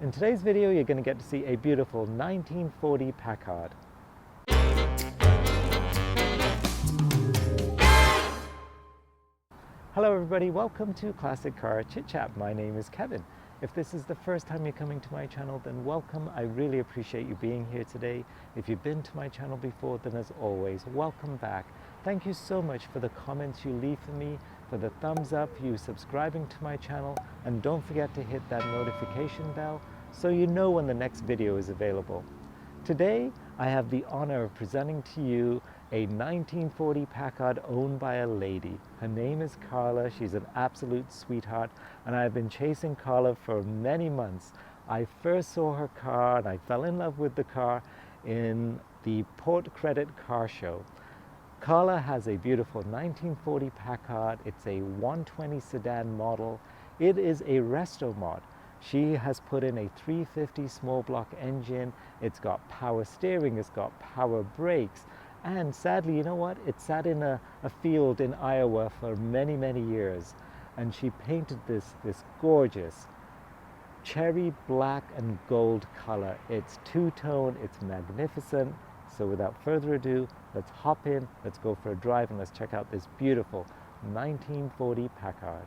In today's video, you're going to get to see a beautiful 1940 Packard. Hello everybody, welcome to Classic Car ChitChat. My name is Kevin. If this is the first time you're coming to my channel, then welcome. I really appreciate you being here today. If you've been to my channel before, then as always, welcome back. Thank you so much for the comments you leave for me, for the thumbs up, you subscribing to my channel, and don't forget to hit that notification bell so you know when the next video is available. Today, I have the honor of presenting to you a 1940 Packard owned by a lady. Her name is Carla. She's an absolute sweetheart, and I've been chasing Carla for many months. I first saw her car and I fell in love with the car in the Port Credit Car Show. Carla has a beautiful 1940 Packard. It's a 120 sedan model. It is a Resto-mod. She has put in a 350 small block engine. It's got power steering, it's got power brakes, and sadly, you know what? It sat in a field in Iowa for many, many years, and she painted this gorgeous cherry black and gold color. It's two-tone, it's magnificent. So without further ado, let's hop in, let's go for a drive, and let's check out this beautiful 1940 Packard.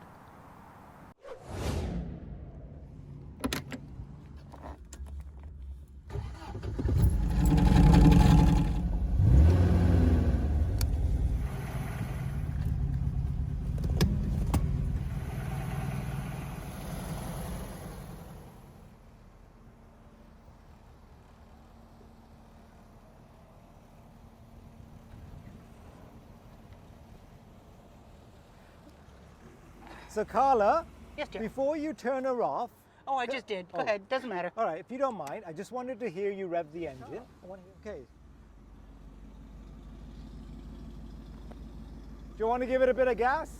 So Carla, Yes, dear. before you turn her off... Oh, I just did. Go ahead. Doesn't matter. All right, if you don't mind, I just wanted to hear you rev the engine. Okay. Do you want to give it a bit of gas?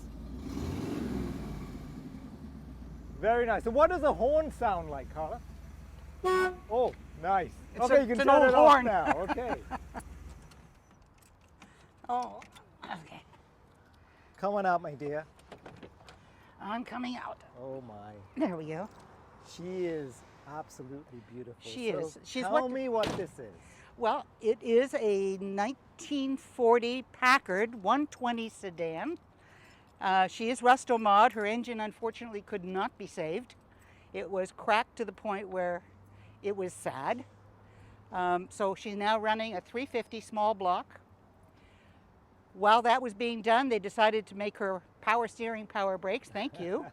Very nice. So what does a horn sound like, Carla? Oh, nice. Okay, you it's can an turn old it off horn. now. Okay. Oh, okay. Come on out, my dear. I'm coming out. Oh my. There we go. She is absolutely beautiful. She So is. She's tell me what this is. Well, it is a 1940 Packard 120 sedan. She is Resto-mod. Her engine, unfortunately, could not be saved. It was cracked to the point where it was sad. So she's now running a 350 small block. While that was being done, they decided to make her power steering, power brakes. Thank you,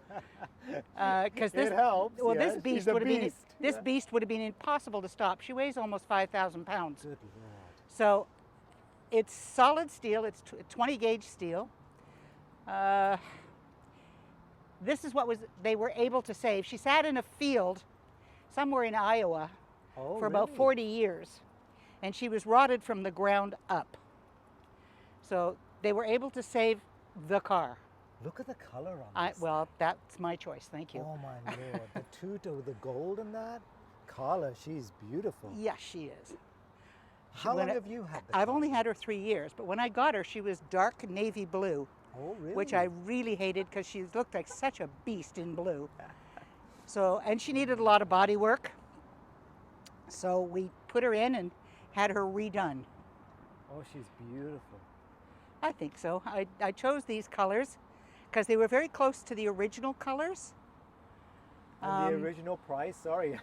because It helps. Well, yes. this beast She's a would have been beast. this Yeah. beast would have been impossible to stop. She weighs almost 5,000 pounds. Good Lord. So it's solid steel. It's 20 gauge steel. This is what they were able to save. She sat in a field somewhere in Iowa Oh, for about really? 40 years, and she was rotted from the ground up. So they were able to save the car. Look at the color on this. Well, that's my choice. Thank you. Oh my lord, the two-toe, the gold in that. Really? She's beautiful. Yes, she is. How long have you had the I've car? only had her 3 years, but when I got her, she was dark navy blue, Oh, really? which I really hated because she looked like such a beast in blue. So, and she needed a lot of body work. So we put her in and had her redone. Oh, she's beautiful. I think so. I chose these colors because they were very close to the original colors. And the original price, sorry.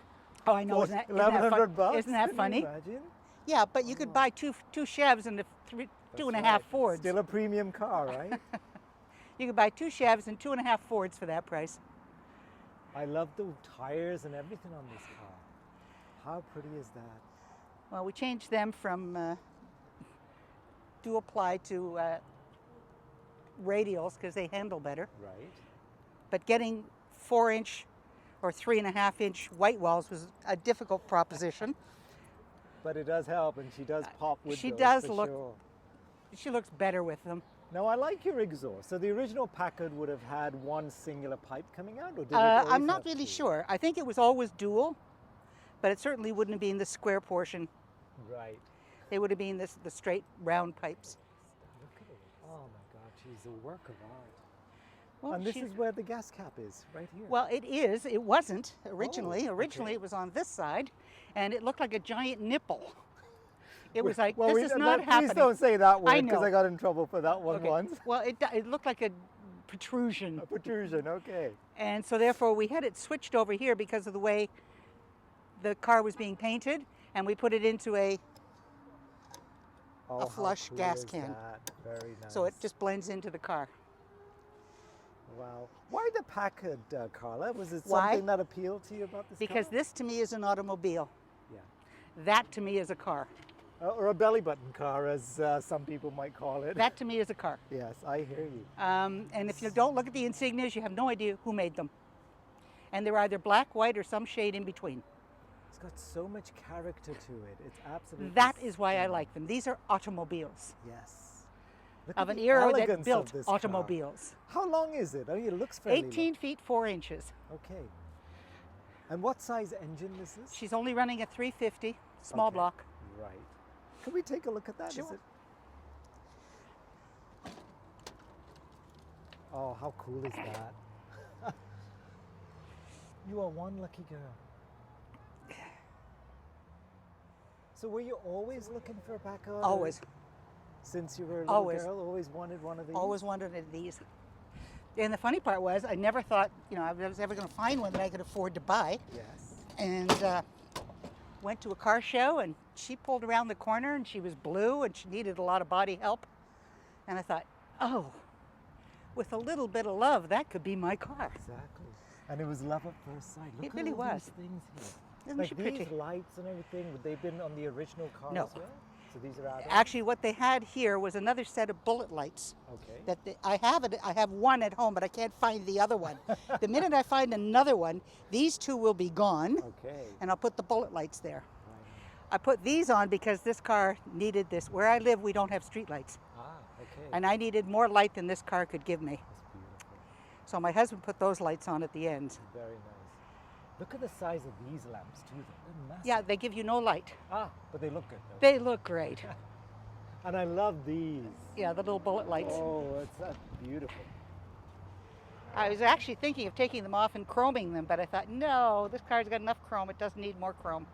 Oh, I know. Isn't that $1,100 bucks? Isn't that Can funny? you imagine? Yeah, but you could buy two Chevs and two and a half Fords. Still a premium car, right? You could buy two Chevs and 2.5 Fords for that price. I love the tires and everything on this car. How pretty is that? Well, we changed them from dual ply to radials because they handle better. Right. But getting 4-inch or 3.5-inch white walls was a difficult proposition. But it does help, and she does pop with She those, does for look- sure. She looks better with them. Now, I like your exhaust. So the original Packard would have had one singular pipe coming out, or did it always I'm not have really two? sure. I think it was always dual, but it certainly wouldn't have been the square portion. Right. They would have been the straight round pipes. Look at it. Oh my God, she's a work of art. Well, And this she- is where the gas cap is, right here. Well, it is. It wasn't originally. Oh, Originally, okay. it was on this side, and it looked like a giant nipple. It was Well, like, well, this is not please happening. don't say that I word because know. I got in trouble for that one Okay. once. Well, it looked like a protrusion. A protrusion, okay. And so therefore we had it switched over here because of the way the car was being painted, and we put it into a Oh, how flush cool gas is can. that? Very nice. so it just blends into the car. Wow. Why the Packard, Carla? Was it Why? something that appealed to you about this Because car? this to me is an automobile. Yeah. That to me is a car. Or a belly button car, as some people might call it. That to me is a car. Yes, I hear you. And if you don't look at the insignias, you have no idea who made them. And they're either black, white, or some shade in between. It's got so much character to it. It's absolutely. That is why I stunning. like them. These are automobiles Yes. Look of at an the era elegance that of built this car. automobiles. How long is it? I mean, it looks fairly 18 feet 4 inches. long. Okay. And what size engine this is? She's only running a 350 small Okay. block. Right. Can we take a look at that? Is Sure. it? Oh, how cool is that? You are one lucky girl. So were you always looking for a Packard? Always. Since you were a little Always. girl, always wanted one of these? Always wanted these. And the funny part was, I never thought, I was ever going to find one that I could afford to buy. Yes. And went to a car show, and she pulled around the corner, and she was blue, and she needed a lot of body help. And I thought, oh, with a little bit of love, that could be my car. Exactly. And it was love at first sight. Look It at really all was. these things here. Isn't Like she these pretty? lights and everything, would they been on the original car No. as well? So these are add-ons? Actually, what they had here was another set of bullet lights. Okay. That I have one at home, but I can't find the other one. The minute I find another one, these two will be gone, Okay. and I'll put the bullet lights there. Right. I put these on because this car needed this. Where I live, we don't have street lights, Ah, okay. and I needed more light than this car could give me. That's beautiful. So my husband put those lights on at the end. Very nice. Look at the size of these lamps too. They're massive. Yeah, they give you no light. Ah, but they look good though. They look great. And I love these. Yeah, the little bullet lights. Oh, that's beautiful. I was actually thinking of taking them off and chroming them, but I thought, no, this car's got enough chrome. It doesn't need more chrome.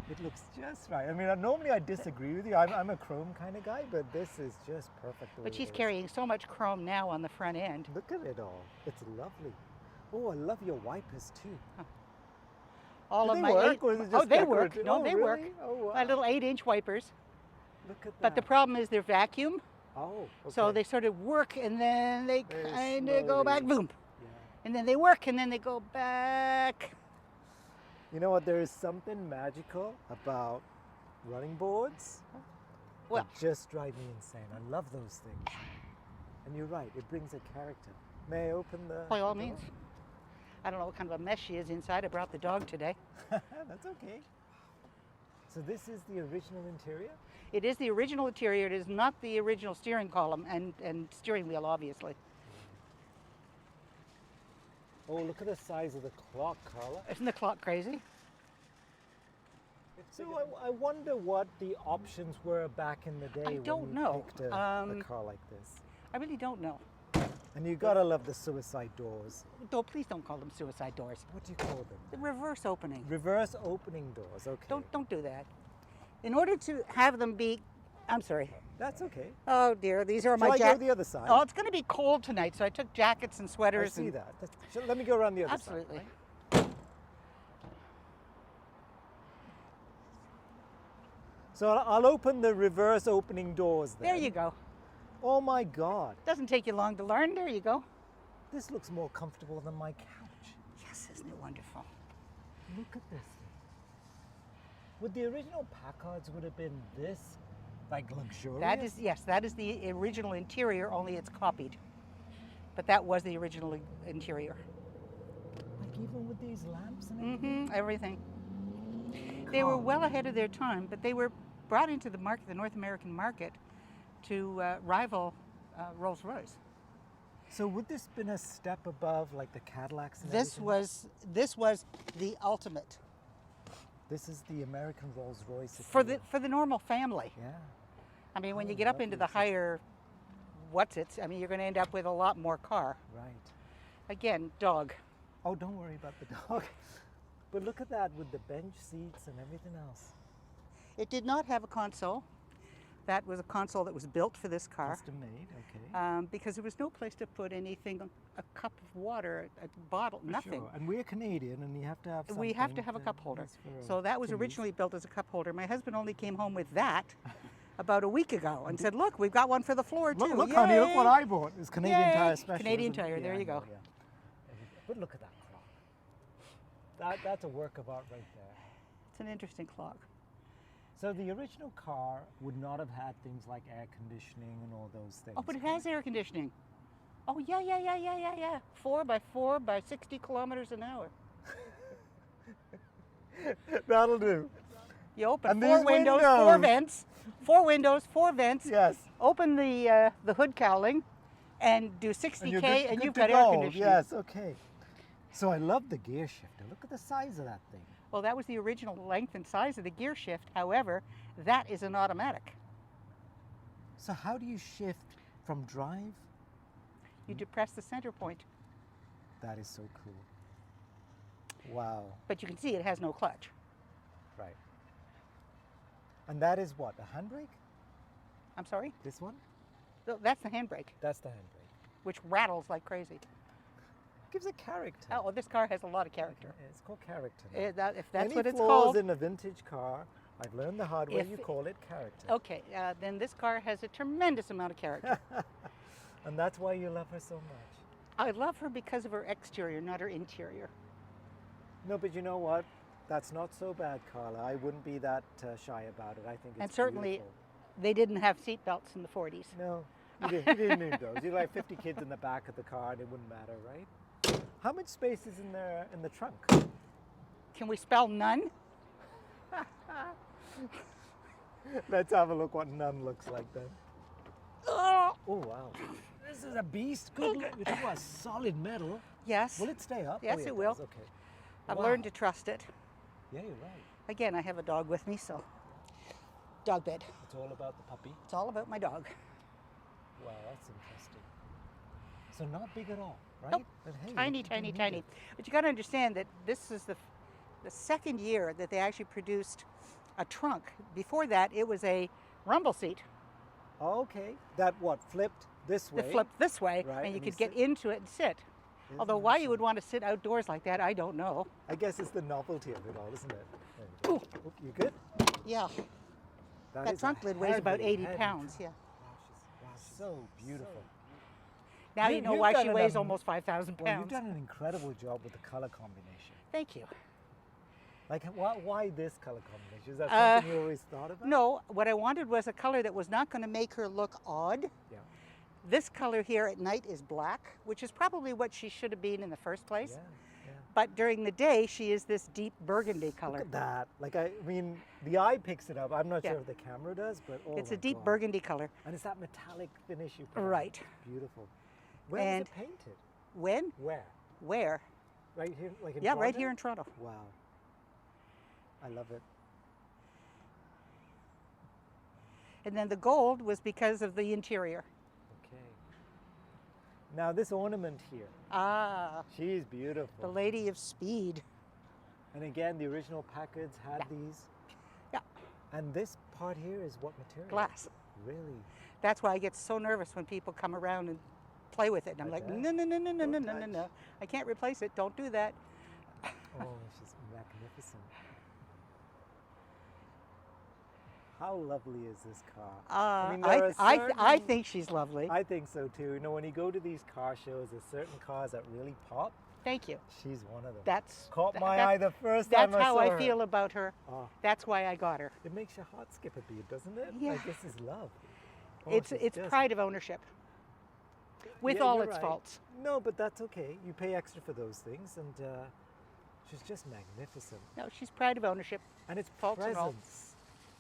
It looks just right. I mean, normally I disagree with you. I'm a chrome kind of guy, but this is just perfect. the But way she's it is. carrying so much chrome now on the front end. Look at it all. It's lovely. Oh, I love your wipers too. All Do of they my work, or is it just they work. decorative? No, Oh, they really? work. Oh, wow. My little 8-inch wipers. Look at that. But the problem is they're vacuum, Oh, okay. so they sort of work and then they Very kind of go back, slowly. boom. Yeah. And then they work and then they go back. You know what? There is something magical about running boards. Well, that just drive me insane. I love those things. And you're right. It brings a character. May I open the? by all the door? means. I don't know what kind of a mess she is inside. I brought the dog today. That's okay. So this is the original interior? It is the original interior. It is not the original steering column and steering wheel, obviously. Oh, look at the size of the clock, Carla. Isn't the clock crazy? So I wonder what the options were back in the day don't when you know. picked a car like this. I really don't know. And you gotta love the suicide doors. Please don't call them suicide doors. What do you call them? The reverse opening. Reverse opening doors, okay. Don't do that. In order to have them be, I'm sorry. That's okay. Oh dear, these are Shall my I go jackets. the other side? Oh, it's going to be cold tonight, so I took jackets and I sweaters. see and that. Let me go around the other Absolutely. side. right? So I'll open the reverse opening doors then. There you go. Oh my God. Doesn't take you long to learn. There you go. This looks more comfortable than my couch. Yes, isn't it wonderful? Look at this thing. Would the original Packards would have been this, like luxurious? That is the original interior, only it's copied. But that was the original interior. Like even with these lamps and everything? Everything. They were well ahead of their time, but they were brought into the market, the North American market, to rival Rolls-Royce. So would this been a step above like the Cadillacs and This everything? was the ultimate This is the American Rolls-Royce. if for you the normal family. will. Yeah. I mean, when Oh, you get up into the lovely. higher what's it. I mean, you're going to end up with a lot more car. Right. Again, dog. Oh, don't worry about the dog. But look at that with the bench seats and everything else. It did not have a console. That was a console that was built for this car. Custom made, okay. Because there was no place to put anything, a cup of water, a bottle, nothing. Sure. And we're Canadian, and you have to have something. We have to have a cup holder. nice for So that was to use. originally built as a cup holder. My husband only came home with that about a week ago and said, look, we've got one for the floor too. Look, honey, look what Yay! I bought. It's Canadian Yay! Tire Special. Canadian isn't it? Tire, there Yeah, you I know, go. yeah. But look at that clock. That's a work of art right there. It's an interesting clock. So the original car would not have had things like air conditioning and all those things. Oh, but it has air conditioning. Oh, yeah. 4x4 by 60 kilometers an hour. That'll do. You open And four these windows, four windows. vents, four windows, four vents. Yes. Open the hood cowling, and do 60K, and you've got air conditioning. Yes, okay. So I love the gear shifter. Look at the size of that thing. Well, that was the original length and size of the gear shift. However, that is an automatic. So how do you shift from drive? You depress the center point, That is so cool. Wow. but you can see it has no clutch. Right. And that is what, a handbrake? I'm sorry? This one? No, that's the handbrake, That's the handbrake. which rattles like crazy. Gives it character. Oh, this car has a lot of character. It's called character. now. If that's Any what it's flaws called. in a vintage car, I've learned the hard way, If- you call it character. Okay, then this car has a tremendous amount of character. And that's why you love her so much. I love her because of her exterior, not her interior. No, but you know what? That's not so bad, Carla. I wouldn't be that shy about it. I think it's And certainly, beautiful. they didn't have seat belts in the 40s. No, you didn't need those. You like 50 kids in the back of the car and it wouldn't matter, right? How much space is in there in the trunk? Can we spell none? Let's have a look what none looks like then. Oh, Oh, wow. This is a beast. Good look. You're talking about solid metal. yes. Will it stay up? Yes, Oh, yeah, it will. does. Okay. I've Wow. learned to trust it. Yeah, you're right. Again, I have a dog with me, so dog bed. It's all about the puppy. It's all about my dog. Wow, that's interesting. So not big at all, right? Nope. But hey, Tiny, you tiny, need tiny. it. But you got to understand that this is the second year that they actually produced a trunk. Before that, it was a rumble seat Okay. That what? Flipped this way? that flipped this way, Right, and you and you could get sit. into it and sit. Isn't Although that why you something? would want to sit outdoors like that, I don't know. I guess it's the novelty of it all, isn't it? There you go. Oop, you good? Yeah, that is a trunk lid weighs about heavy, 80 heavy pounds. trunk. Yeah. Wow, so beautiful. Now You- you know you've why done she an weighs am- almost 5,000 Well, you've pounds. done an incredible job with the color combination. Thank you. Like, why this color combination? Is that Uh, something you always thought about? No, what I wanted was a color that was not going to make her look odd. Yeah. This color here at night is black, which is probably what she should have been in the first place. Yeah. Yeah. But during the day, she is this deep burgundy Look color. at that. Like, I mean, the eye picks it up. I'm not Yeah. sure if the camera does, but oh It's my a deep God. burgundy color. And it's that metallic finish you put on it. Right. Beautiful. Where And- was it painted? When? Where? Where? Right here, like in Yeah, right Toronto? here in Toronto. Wow. I love it. And then the gold was because of the interior. Okay. Now this ornament here, Ah, she's the beautiful. Lady of Speed. And again, the original Packards had Yeah. these. Yeah. And this part here is what material? Glass. Really? That's why I get so nervous when people come around and play with it. And I'm I like, bet. no, no, no, no, no, Don't no, no, no, touch. no. I can't replace it. Don't do that. Oh, she's magnificent. How lovely is this car? mean, there are I certain- think she's lovely. I think so too. You know, when you go to these car shows, there's certain cars that really pop. Thank you. She's one of them. That's Caught my that- eye the first time That's I how saw I her. feel about her. Oh, That's why I got her. it makes your heart skip a beat, doesn't it? Yeah. Like, this is love. Oh, it's she's it's just- pride of ownership, with Yeah, all you're its right. faults. No, but that's okay. You pay extra for those things, and she's just magnificent. No, she's pride of ownership. And it's Faults and all. presence,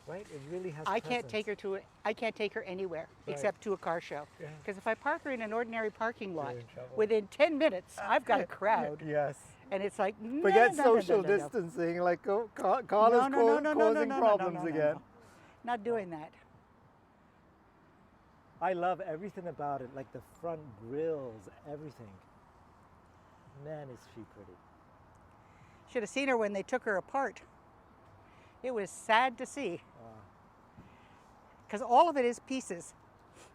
right? It really has. I can't take her to I can't take her anywhere except to a car show. Yeah. Because if I park her in an ordinary parking lot, in trouble. within 10 minutes I've got a crowd, Yes. and it's like no, Forget no, no, no, social no, no, no. distancing. Like, Carla's No, no, no, no, no, causing no, no, problems no, no, no, again. no. Not doing that. I love everything about it, like the front grills, everything. Man, is she pretty. Should have seen her when they took her apart. It was sad to see. Because all of it is pieces.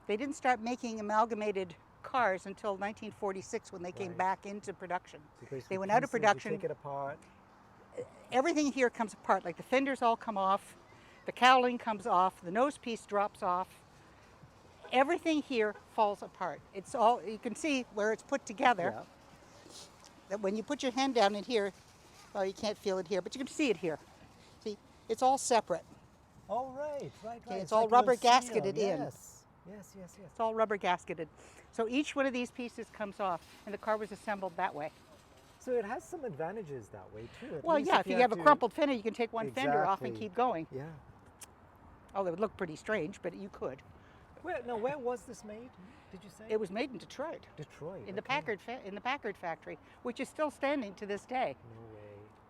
They didn't start making amalgamated cars until 1946 when they came back into production. So They went out of pieces, you production. take it apart. Everything here comes apart, like the fenders all come off, the cowling comes off, the nose piece drops off. Everything here falls apart. It's all, you can see where it's put together. Yeah. That when you put your hand down in here, well, you can't feel it here, but you can see it here. See, it's all separate. Oh, right, right. Okay, it's It's all like a little rubber gasketed seal. in. Yes, yes, yes, yes. It's all rubber gasketed. So each one of these pieces comes off, and the car was assembled that way. So it has some advantages that way too. At Well, least yeah, if you have a to- crumpled fender, you can take one fender off and Exactly. keep going. Yeah. Oh, it would look pretty strange, but you could. Where was this made? Did you say? It was made in Detroit, Detroit. in the okay. Packard factory, which is still standing to this day, No way.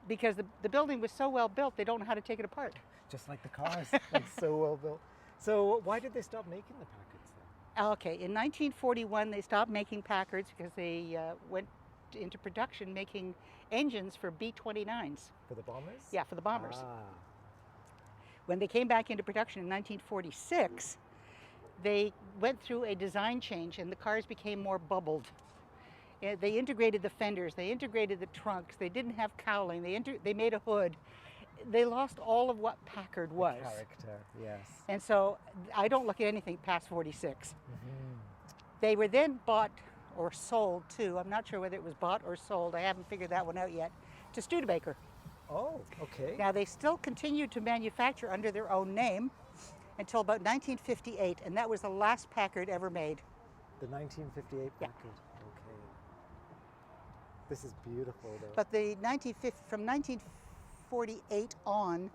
because the building was so well built, they don't know how to take it apart. Just like the cars, like so well built. So why did they stop making the Packards then? Okay, in 1941 they stopped making Packards because they went into production making engines for B-29s. For the bombers? Yeah, for the bombers. Ah. When they came back into production in 1946, they went through a design change and the cars became more bubbled. They integrated the fenders, they integrated the trunks, they didn't have cowling, they made a hood. They lost all of what Packard was. Character, yes. And so I don't look at anything past 46. Mm-hmm. They were then bought or sold to, I'm not sure whether it was bought or sold, I haven't figured that one out yet, to Studebaker. Oh, okay. Now they still continued to manufacture under their own name until about 1958, and that was the last Packard ever made. The 1958 Yeah. Packard. Okay. This is beautiful though. But the from 1948 on,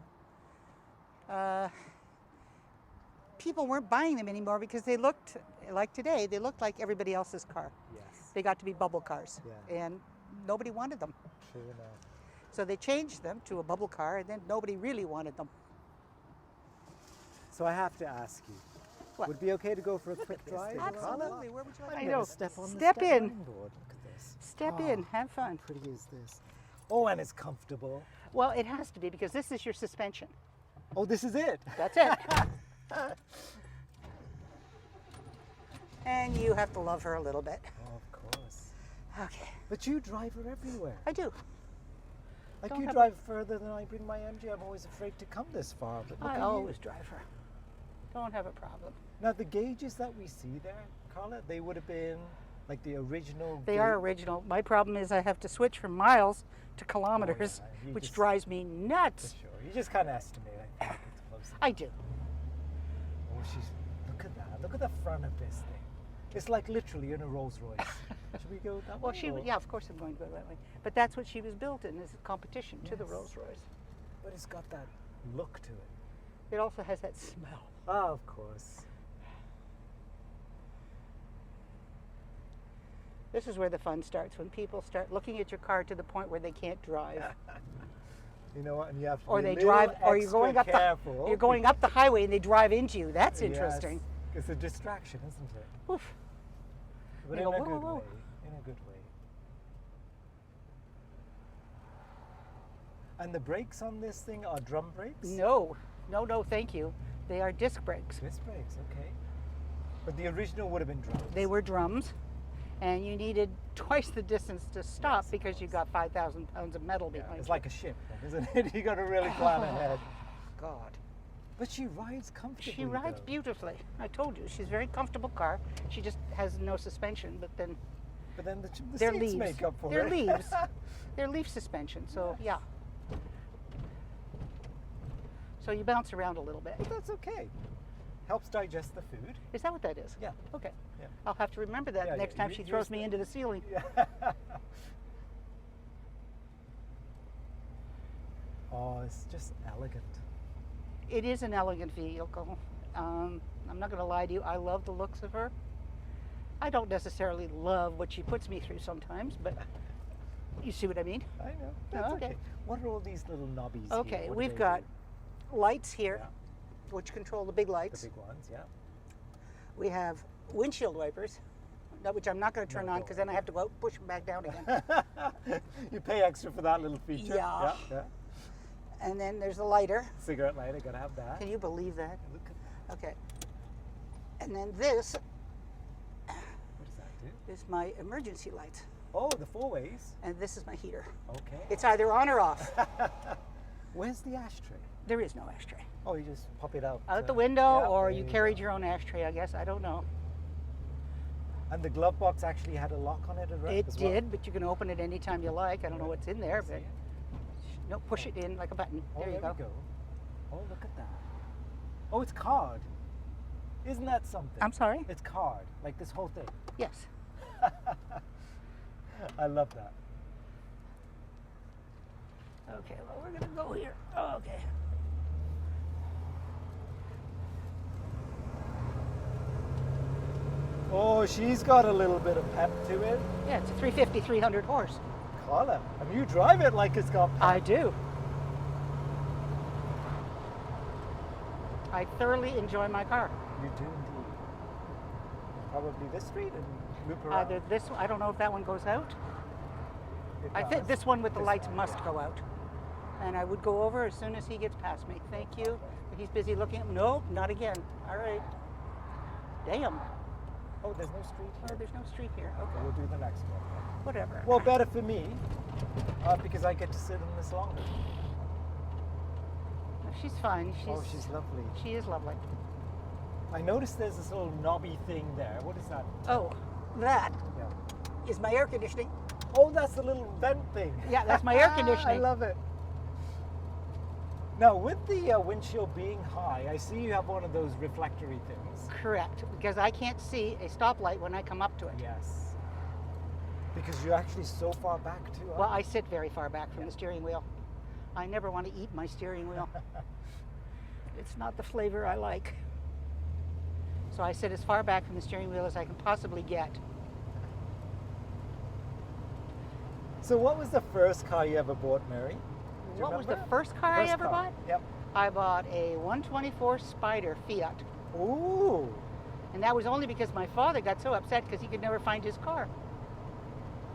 people weren't buying them anymore because they looked like today. They looked like everybody else's car. Yes. They got to be bubble cars, Yeah. and nobody wanted them. True enough. So they changed them to a bubble car, and then nobody really wanted them. So I have to ask you, What? would it be okay to go for a quick drive? around? Absolutely. Where would you like I'm to gonna go? step on the Step in. line board. Look at this. Step Oh, in. Have fun. How pretty is this? Oh, and it's comfortable. Well, it has to be because this is your suspension. Oh, this is it. That's it. And you have to love her a little bit. Oh, of course. Okay. But you drive her everywhere. I do. Like Don't you have- drive further than I bring my MG. I'm always afraid to come this far. But look I at always you. drive her. Don't have a problem. Now the gauges that we see there, Carla, they would have been like the original. They are original. My problem is I have to switch from miles to kilometers, You which just- drives me For nuts. sure. You just kind of estimate. I think it's close. I do. Oh, look at that. Look at the front of this thing. It's like literally in a Rolls Royce. Should we go that Well, way? she, or- yeah, of course I'm going to go that way. But that's what she was built in, is a competition to the Yes. Rolls Royce. But it's got that look to it. It also has that smell. Ah, of course. This is where the fun starts, when people start looking at your car to the point where they can't drive. You know what? And you have to Or be a they little drive, or you're extra going up careful. you're going up the highway and they drive into you. That's Yes. interesting. It's a distraction, isn't it? Oof. But You in go, a whoa, good whoa, whoa. way. In a good way. And the brakes on this thing are drum brakes? No, thank you. They are disc brakes. Disc brakes, okay. But the original would have been drums. They were drums, and you needed twice the distance to stop Yes, of because you course. got 5,000 pounds of metal Yeah, behind it's you. like a ship, isn't it? You got to really plan ahead. God. But she rides comfortably. She rides though. beautifully. I told you, she's a very comfortable car. She just has no suspension, but then But then the they're seats leaves. make up for They're it. leaves. They're leaf suspension, so yeah. So you bounce around a little bit. But that's okay. Helps digest the food. Is that what that is? Yeah. Okay. Yeah. I'll have to remember that Yeah, next yeah, time you she use throws me the- into the ceiling. Yeah. Oh, it's just elegant. It is an elegant vehicle. I'm not going to lie to you. I love the looks of her. I don't necessarily love what she puts me through sometimes, but you see what I mean? I know. That's okay. okay. What are all these little knobbies Okay, here? What do we've they got do? lights here, Yeah. which control the big lights. The big ones, yeah. We have windshield wipers, which I'm not going to turn No, on don't because then I have to go out and push them back down again. You pay extra for that little feature. Yeah. Yeah. And then there's a lighter. Cigarette lighter, gotta have that. Can you believe that? Look at Okay. And then this what does that do? is my emergency light. Oh, the 4 ways. And this is my heater. Okay. It's either on or off. Where's the ashtray? There is no ashtray. Oh, you just pop it out. Out the window, yeah, or there you you carried go. your own ashtray, I guess. I don't know. And the glove box actually had a lock on it as well? It did, but you can open it anytime you like. I don't know what's in there, See but it? no, push it in like a button. Oh, There you go. we go. Oh, look at that. Oh, it's card. Isn't that something? I'm sorry? It's card, like this whole thing. Yes. I love that. Okay, well, we're going to go here. Oh, okay. Oh, she's got a little bit of pep to it. Yeah, it's a 350, 300 horse. Carla, and you drive it like it's got pep. I do. I thoroughly enjoy my car. You do indeed. Probably this street and loop around. Either this, I don't know if that one goes out. It I think does. this one with the This lights one, must yeah. go out. And I would go over as soon as he gets past me. Thank you. If he's busy looking at, nope, not again. All right. Damn. Oh, there's no street Oh, here. there's no street here. Okay, Okay. we'll do the next one. Whatever. Well, better for me, because I get to sit in this longer. She's fine. She's lovely. She is lovely. I noticed there's this little knobby thing there. What is that? Oh, that Yeah. is my air conditioning. Oh, that's the little vent thing. Yeah, that's my air I conditioning. love it. Now, with the windshield being high, I see you have one of those reflectory things. Correct, because I can't see a stoplight when I come up to it. Yes. Because you're actually so far back too. Well, I sit very far back from the steering wheel. I never want to eat my steering wheel. It's not the flavor I like. So I sit as far back from the steering wheel as I can possibly get. So what was the first car you ever bought, Mary? Do you What was the remember? first car I First ever car. bought? Yep. I bought a 124 Spider Fiat. Ooh. And that was only because my father got so upset because he could never find his car.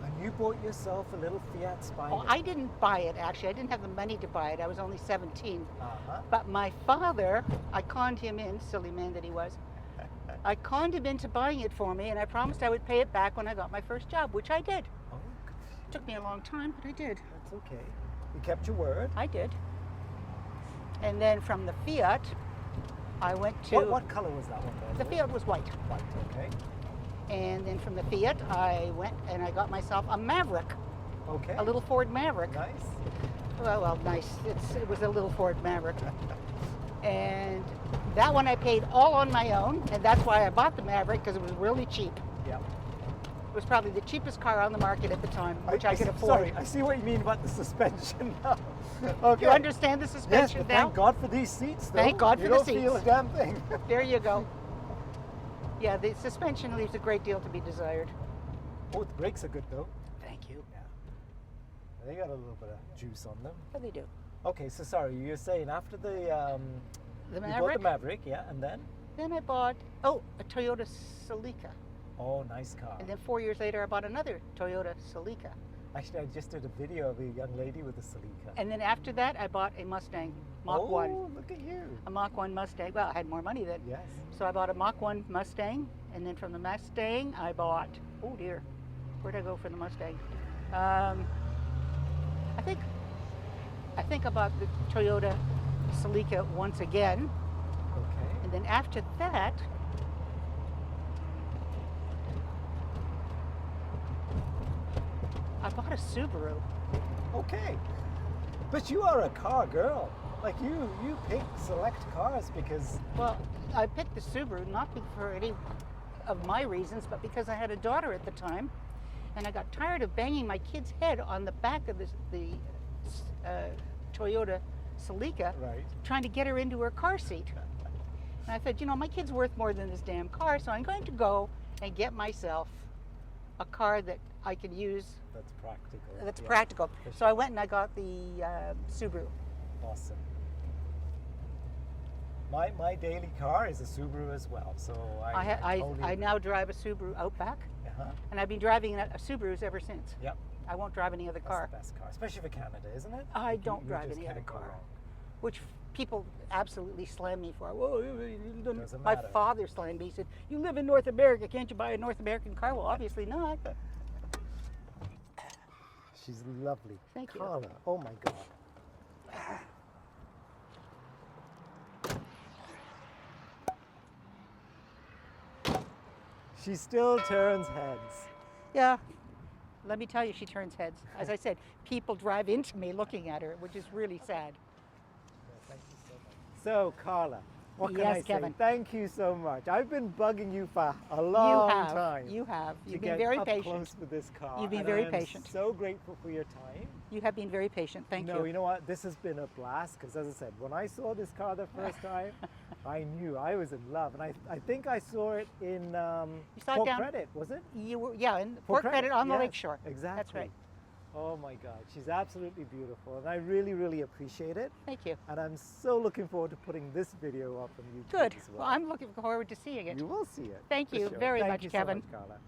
And you bought yourself a little Fiat Spider. Oh, I didn't buy it, actually. I didn't have the money to buy it. I was only 17. Uh-huh. But my father, I conned him in, silly man that he was. I conned him into buying it for me, and I promised I would pay it back when I got my first job, which I did. Oh, It took me a long time, but I did. that's okay. You kept your word. I did. And then from the Fiat, I went to... What color was that one, by The the way? Fiat was white. White, okay. And then from the Fiat, I went and I got myself a Maverick, Okay. a little Ford Maverick. Nice. Well, nice. It was a little Ford Maverick. And that one I paid all on my own, and that's why I bought the Maverick, because it was really cheap. Yeah. It was probably the cheapest car on the market at the time, which I could see- afford. Sorry, I see what you mean about the suspension now. Okay. You understand the Yes, suspension but now? thank God for these seats, though. Thank God for you the don't feel a seats. damn thing. There you go. Yeah, the suspension leaves a great deal to be desired. Oh, the brakes are good, though. Thank you. Yeah. They got a little bit of juice on them. What do they do? Okay, so sorry, you're saying after the The you bought Maverick? the Maverick, yeah, and then? Then I bought, a Toyota Celica. Oh, nice car. And then 4 years later, I bought another Toyota Celica. Actually, I just did a video of a young lady with a Celica. And then after that, I bought a Mustang Mach 1. Oh, look at you. A Mach 1 Mustang. Well, I had more money then. Yes. So I bought a Mach 1 Mustang, and then from the Mustang, I bought, oh dear, where'd I go for the Mustang? I think I bought the Toyota Celica once again, Okay. and then after that, I bought a Subaru. Okay. But you are a car girl. Like you pick select cars because Well, I picked the Subaru not for any of my reasons, but because I had a daughter at the time, and I got tired of banging my kid's head on the back of the Toyota Celica, right. trying to get her into her car seat. And I said, my kid's worth more than this damn car, so I'm going to go and get myself a car that I can use That's practical. that's Yeah, practical. for So sure. I went and I got the Subaru. Awesome. My daily car is a Subaru as well, so I totally now drive a Subaru Outback, Uh-huh. and I've been driving a Subarus ever since. Yep. I won't drive any other That's car, the best car, especially for Canada, isn't it? I Like, don't you drive just any other can't go car. wrong. which people absolutely slam me for. Whoa, Doesn't my matter. father slammed me. He said, "You live in North America, can't you buy a North American car?" Well, obviously not. She's lovely. Thank you. Carla, oh my God. She still turns heads. Yeah, let me tell you, she turns heads. As I said, people drive into me looking at her, which is really sad. Thank you so much. So, Carla, what can Yes, I say? Kevin. Thank you so much. I've been bugging you for a long you have. time. You have. to You've get been very up patient. close with this car. You've been and very I am patient. so grateful for your time. You have been very patient. Thank No, you. you know what? This has been a blast because, as I said, when I saw this car the first time, I knew I was in love, and I think I saw it in You saw it Port down- Credit, was it? You were, yeah, in Port Credit on the yes, lakeshore. Exactly. That's right. Oh my God, she's absolutely beautiful, and I really, really appreciate it. Thank you. And I'm so looking forward to putting this video up on YouTube Good. as well. Well, I'm looking forward to seeing it. You will see it. Thank for you sure. very Thank much, you Kevin. So much, Carla.